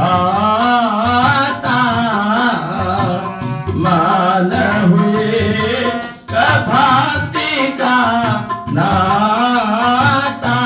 भाता मान हुए भाती का नाता।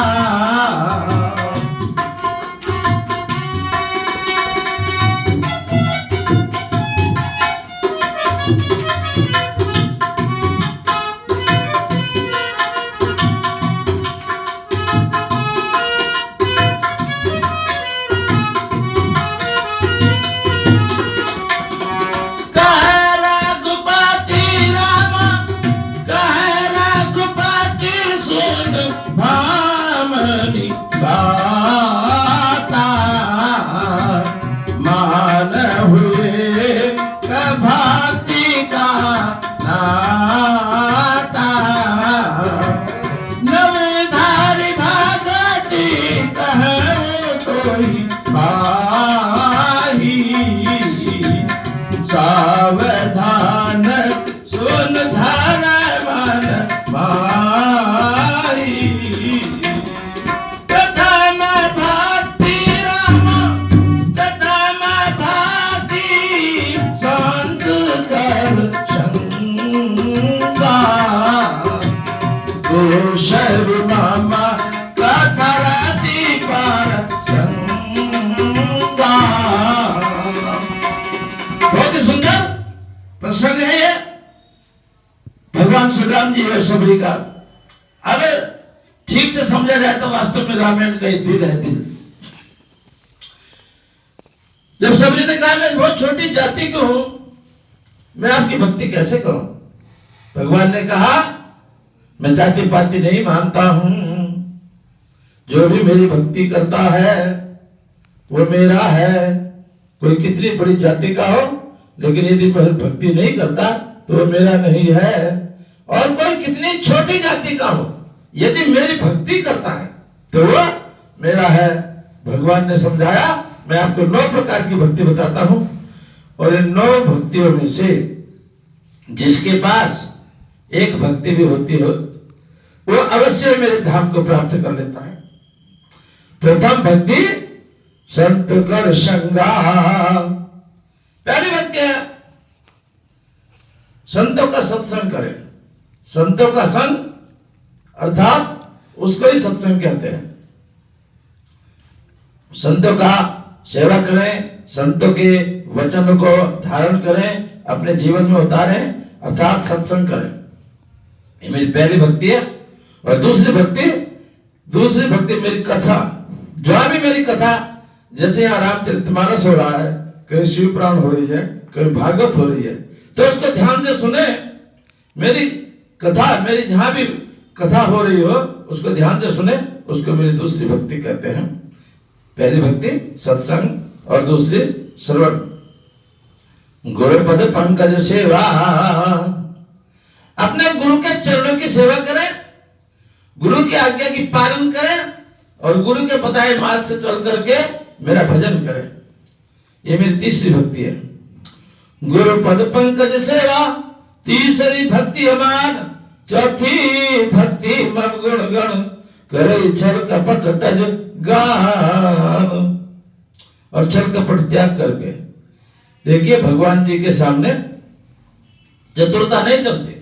भाता मान हुए भाती का नाता। नवधारी भागती कहूँ कोई पाही, सावधान सुन धारा मन माही। शर्मा कथराती पर संगा। बहुत ही सुंदर प्रसंग है ये, भगवान श्री राम जी है सबरी का। अगर ठीक से समझा जाए तो वास्तव में रामायण का दिल है दिल। जब सबरी ने कहा मैं बहुत छोटी जाति को हूं, मैं आपकी भक्ति कैसे करूं, भगवान ने कहा मैं जाति पाति नहीं मानता हूं, जो भी मेरी भक्ति करता है वो मेरा है। कोई कितनी बड़ी जाति का हो लेकिन यदि भक्ति नहीं करता तो वो मेरा नहीं है। और कोई कितनी छोटी जाति का हो यदि मेरी भक्ति करता है तो वो मेरा है। भगवान ने समझाया मैं आपको 9 प्रकार की भक्ति बताता हूं, और इन 9 भक्तियों में से जिसके पास एक भक्ति भी होती हो वो अवश्य मेरे धाम को प्राप्त कर लेता है। प्रथम भक्ति संत कर संगा। पहली भक्ति है संतों का सत्संग करें। संतों का संग अर्थात उसको ही सत्संग कहते हैं। संतों का सेवा करें, संतों के वचन को धारण करें, अपने जीवन में उतारें, अर्थात सत्संग करें। ये मेरी पहली भक्ति है। और दूसरी भक्ति मेरी कथा। जो भी मेरी कथा, जैसे यहाँ रामचरितमानस हो रहा है, कहीं शिव पुराण हो रही है, कहीं भागवत हो रही है, तो उसको ध्यान से सुने। मेरी कथा, मेरी जहां भी कथा हो रही हो उसको ध्यान से सुने, उसको मेरी दूसरी भक्ति कहते हैं। पहली भक्ति सत्संग और दूसरी श्रवण। गुरुपद पंकज सेवा, अपने गुरु के चरणों की सेवा करें, गुरु की आज्ञा की पालन करें और गुरु के बताए मार्ग से चल करके मेरा भजन करें। ये मेरी तीसरी भक्ति है। गुरुपद पंकज सेवा तीसरी भक्ति अमान, चौथी भक्ति मन गुण गण करे छल कपट तज गान। और छल कपट त्याग करके देखिए भगवान जी के सामने चतुरता नहीं चलती।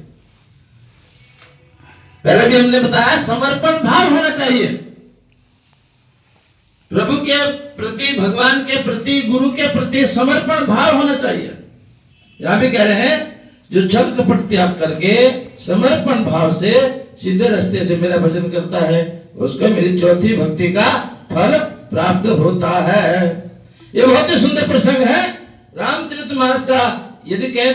पहले भी हमने बताया समर्पण भाव होना चाहिए प्रभु के प्रति, भगवान के प्रति, गुरु के प्रति समर्पण भाव होना चाहिए। यहां भी कह रहे हैं जो छल कपट त्याग करके समर्पण भाव से सीधे रास्ते से मेरा भजन करता है उसको मेरी चौथी भक्ति का फल प्राप्त होता है। ये बहुत ही सुंदर प्रसंग है रामचरितमानस का। यदि कहें